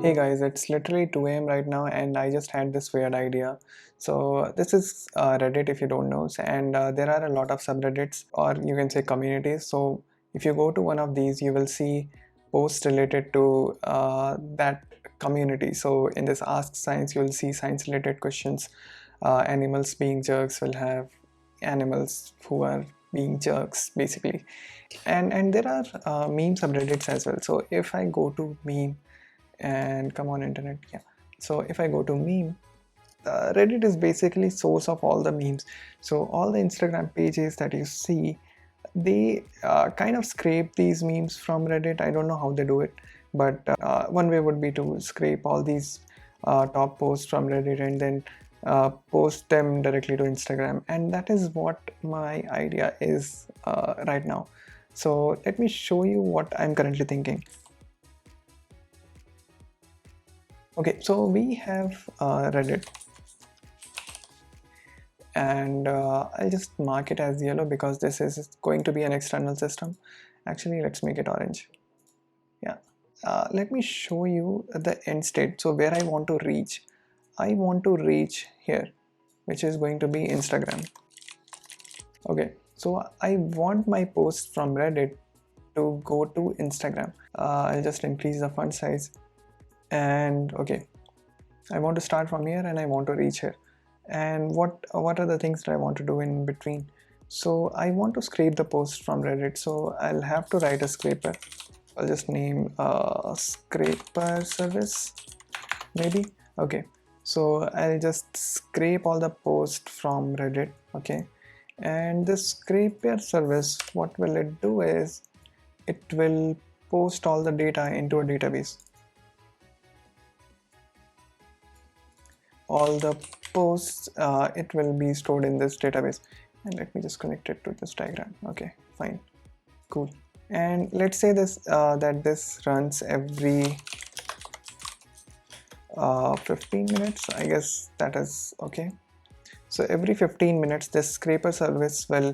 Hey guys, it's literally 2 a.m. right now and I just had this weird idea. So this is Reddit if you don't know, and there are a lot of subreddits or you can say communities. So if you go to one of these, you will see posts related to that community. So in this Ask Science, you will see science related questions. Animals being jerks will have animals who are being jerks basically. And there are meme subreddits as well. So if I go to meme and come on internet, yeah, so if I go to meme, Reddit is basically source of all the memes. So all the Instagram pages that you see, they kind of scrape these memes from Reddit. I don't know how they do it, but one way would be to scrape all these top posts from Reddit and then post them directly to Instagram, and that is what my idea is right now. So let me show you what I'm currently thinking. Okay, so we have Reddit, and I'll just mark it as yellow because this is going to be an external system. Actually, let's make it orange. Yeah. Let me show you the end state. So where I want to reach. I want to reach here, which is going to be Instagram. Okay, so I want my post from Reddit to go to Instagram. I'll just increase the font size, and okay, I want to start from here and I want to reach here. And what are the things that I want to do in between? So I want to scrape the post from Reddit, so I'll have to write a scraper. I'll just name scraper service maybe. Okay, so I'll just scrape all the posts from Reddit. Okay, and this scraper service, what will it do is it will post all the data into a database. All the posts, it will be stored in this database, and let me just connect it to this diagram. Okay, fine, cool. And let's say this that this runs every 15 minutes. I guess that is okay. So every 15 minutes this scraper service will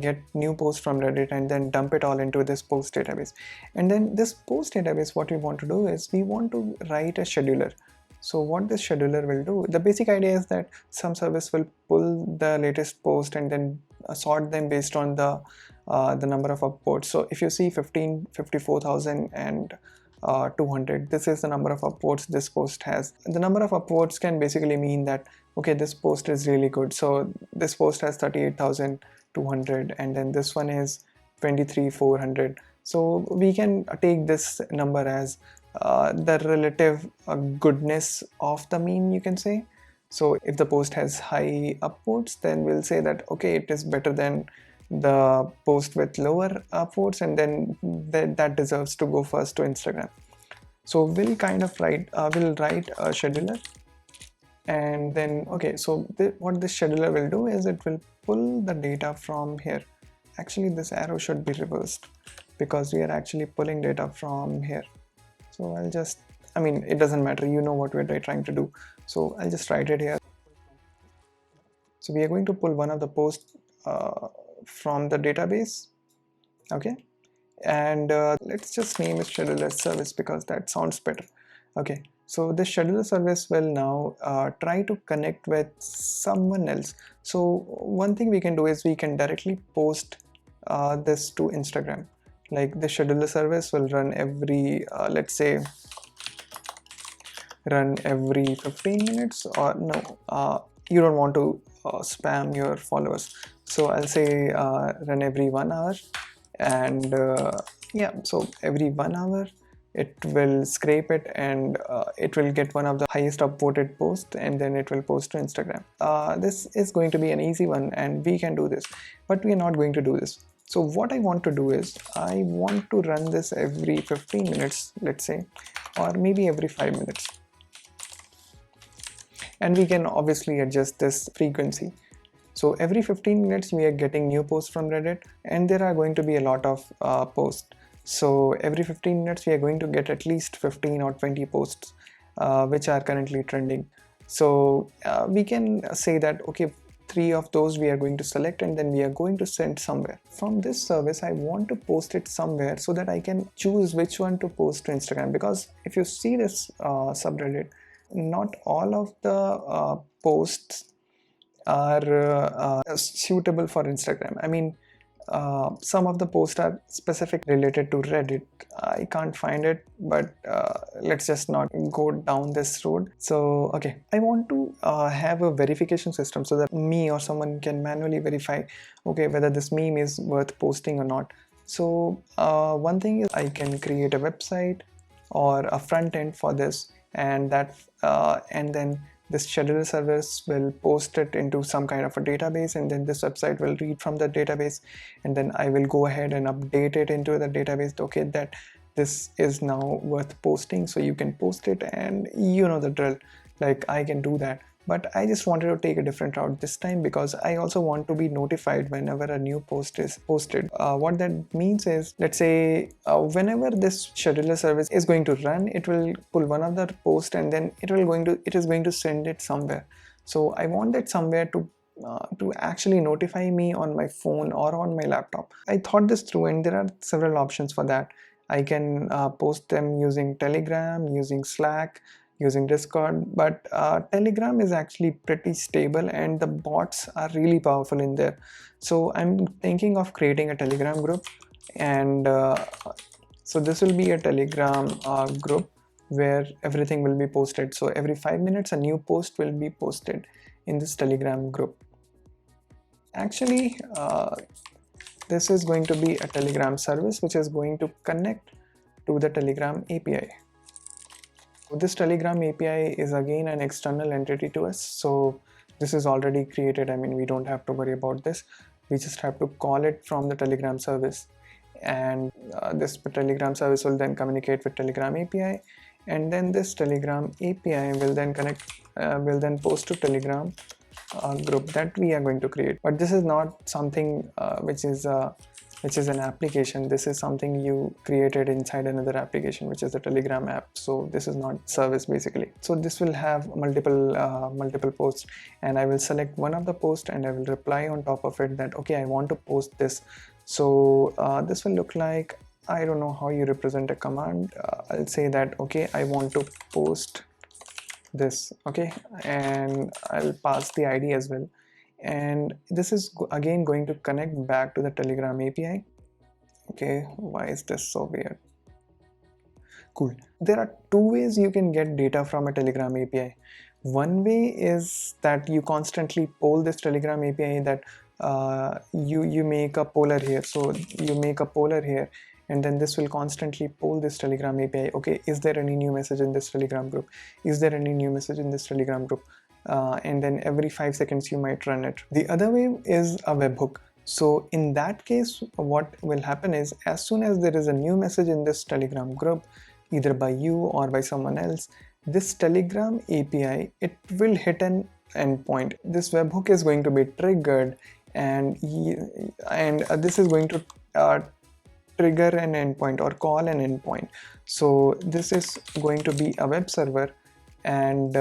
get new posts from Reddit and then dump it all into this post database. And then this post database, what we want to do is we want to write a scheduler. So what this scheduler will do, the basic idea is that some service will pull the latest post and then sort them based on the number of upvotes. So if you see 15, 54,000 and 200, this is the number of upvotes this post has. The number of upvotes can basically mean that okay, this post is really good. So this post has 38,200 and then this one is 23,400. So we can take this number as the relative goodness of the meme, you can say. So if the post has high upvotes, then we'll say that okay, it is better than the post with lower upvotes, and then that deserves to go first to Instagram. So we'll kind of write a scheduler, and then okay, so what this scheduler will do is it will pull the data from here. Actually, this arrow should be reversed because we are actually pulling data from here. So I'll just, I mean, it doesn't matter, you know what we're trying to do. So I'll just write it here. So we are going to pull one of the posts from the database. Okay, and let's just name it scheduler service because that sounds better. Okay, so this scheduler service will now try to connect with someone else. So one thing we can do is we can directly post this to Instagram. Like the scheduler service will run every let's say run every 15 minutes, or no, you don't want to spam your followers, so I'll say run every 1 hour. And yeah, so every 1 hour it will scrape it, and it will get one of the highest upvoted posts, and then it will post to Instagram. This is going to be an easy one and we can do this, but we are not going to do this. So what I want to do is I want to run this every 15 minutes, let's say, or maybe every 5 minutes, and we can obviously adjust this frequency. So every 15 minutes we are getting new posts from Reddit, and there are going to be a lot of posts. So every 15 minutes we are going to get at least 15 or 20 posts which are currently trending. So we can say that okay, 3 of those we are going to select, and then we are going to send somewhere. From this service I want to post it somewhere so that I can choose which one to post to Instagram, because if you see this subreddit, not all of the posts are suitable for Instagram. I mean, some of the posts are specific related to Reddit. I can't find it, but let's just not go down this road. So okay, I want to have a verification system so that me or someone can manually verify, okay, whether this meme is worth posting or not. So one thing is I can create a website or a front end for this, and then this scheduler service will post it into some kind of a database, and then this website will read from the database, and then I will go ahead and update it into the database, okay, that this is now worth posting, so you can post it, and you know the drill, like I can do that. But I just wanted to take a different route this time, because I also want to be notified whenever a new post is posted. What that means is, let's say whenever this scheduler service is going to run, it will pull one of the posts, and then it is going to send it somewhere. So I want that somewhere to actually notify me on my phone or on my laptop. I thought this through, and there are several options for that. I can post them using Telegram, using Slack, using Discord, but Telegram is actually pretty stable and the bots are really powerful in there. So I'm thinking of creating a Telegram group, and so this will be a Telegram group where everything will be posted. So every 5 minutes a new post will be posted in this Telegram group. Actually, this is going to be a Telegram service which is going to connect to the Telegram API. This Telegram API is again an external entity to us, so this is already created. I mean, we don't have to worry about this. We just have to call it from the Telegram service, and this Telegram service will then communicate with Telegram API, and then this Telegram API will then will then post to Telegram group that we are going to create. But this is not something which is an application. This is something you created inside another application, which is the Telegram app. So this is not service basically. So this will have multiple posts, and I will select one of the posts and I will reply on top of it that, okay, I want to post this. So this will look like, I don't know how you represent a command. I'll say that, okay, I want to post this, okay, and I'll pass the ID as well. And this is again going to connect back to the Telegram API. Okay, why is this so weird? Cool. There are two ways you can get data from a Telegram API. One way is that you constantly poll this Telegram API, that you make a poller here. So you make a poller here, and then this will constantly poll this Telegram API. Okay, is there any new message in this Telegram group? Is there any new message in this Telegram group? And then every 5 seconds you might run it. The other way is a webhook. So in that case, what will happen is, as soon as there is a new message in this Telegram group, either by you or by someone else, this Telegram API, it will hit an endpoint. This webhook is going to be triggered, and this is going to trigger an endpoint or call an endpoint. So this is going to be a web server, and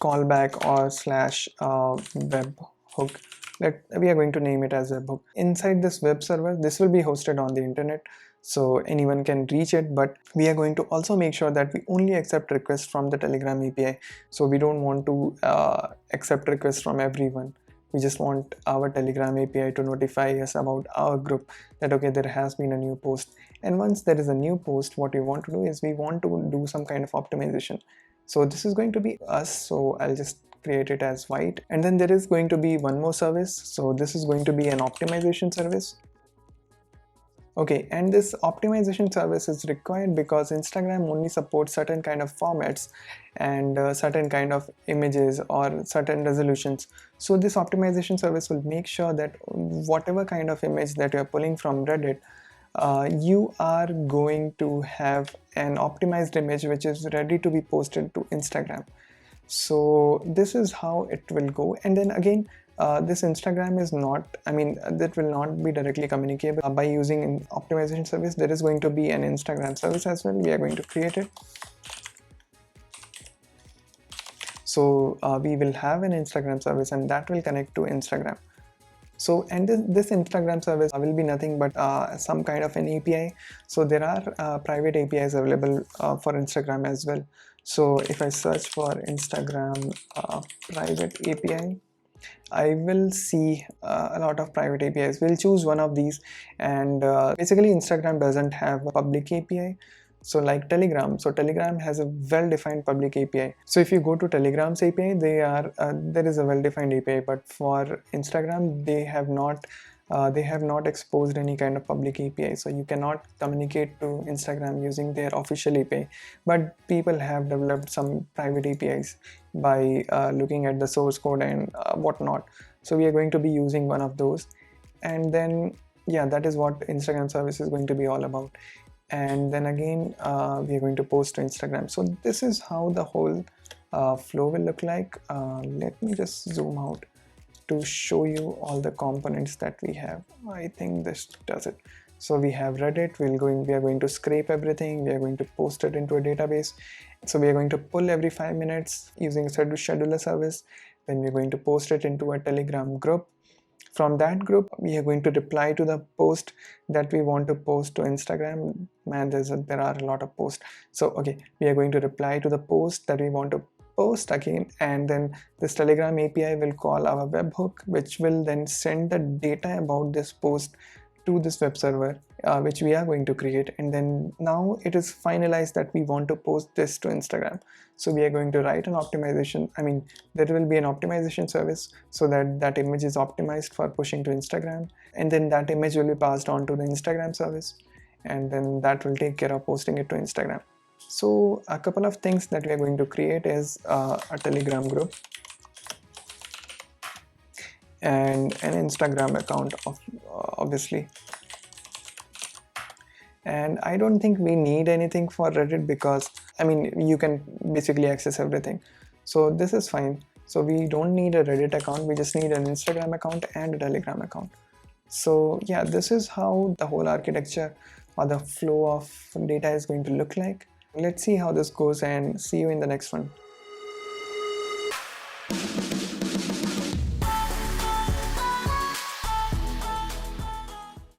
callback or slash webhook. We are going to name it as webhook. Inside this web server, this will be hosted on the internet, so anyone can reach it, but we are going to also make sure that we only accept requests from the Telegram API. So we don't want to accept requests from everyone. We just want our Telegram API to notify us about our group that, okay, there has been a new post. And once there is a new post, what we want to do is we want to do some kind of optimization. So this is going to be us, so I'll just create it as white. And then there is going to be one more service, so this is going to be an optimization service. Okay, and this optimization service is required because Instagram only supports certain kind of formats and certain kind of images or certain resolutions. So this optimization service will make sure that whatever kind of image that you are pulling from Reddit, you are going to have an optimized image which is ready to be posted to Instagram. So this is how it will go. And then again, this Instagram is not, that will not be directly communicable by using an optimization service. There is going to be an Instagram service as well. We are going to create it. So we will have an Instagram service, and that will connect to Instagram. So, and this Instagram service will be nothing but some kind of an API. So there are private APIs available for Instagram as well. So if I search for Instagram private API, I will see a lot of private APIs. We'll choose one of these, and basically Instagram doesn't have a public API. So like Telegram, so Telegram has a well-defined public API. So if you go to Telegram's API, there is a well-defined API, but for Instagram they have not exposed any kind of public API. So you cannot communicate to Instagram using their official API, but people have developed some private APIs by looking at the source code and whatnot. So we are going to be using one of those, and then yeah, that is what Instagram service is going to be all about. And then again we are going to post to Instagram. So this is how the whole flow will look like. Let me just zoom out to show you all the components that we have. I think this does it. So we have Reddit. We are going to scrape everything. We are going to post it into a database. So we are going to pull every 5 minutes using a scheduler service. Then we're going to post it into a Telegram group. From that group, we are going to reply to the post that we want to post to Instagram. Man, there are a lot of posts. So okay, we are going to reply to the post that we want to post again, and then this Telegram API will call our webhook, which will then send the data about this post to this web server, which we are going to create. And then now it is finalized that we want to post this to Instagram. So we are going to write an optimization. I mean, there will be an optimization service so that that image is optimized for pushing to Instagram, and then that image will be passed on to the Instagram service, and then that will take care of posting it to Instagram. So a couple of things that we are going to create is a Telegram group and an Instagram account, obviously. And I don't think we need anything for Reddit, because I mean, you can basically access everything. So this is fine. So we don't need a Reddit account, we just need an Instagram account and a Telegram account. So yeah, this is how the whole architecture or the flow of data is going to look like. Let's see how this goes, and see you in the next one.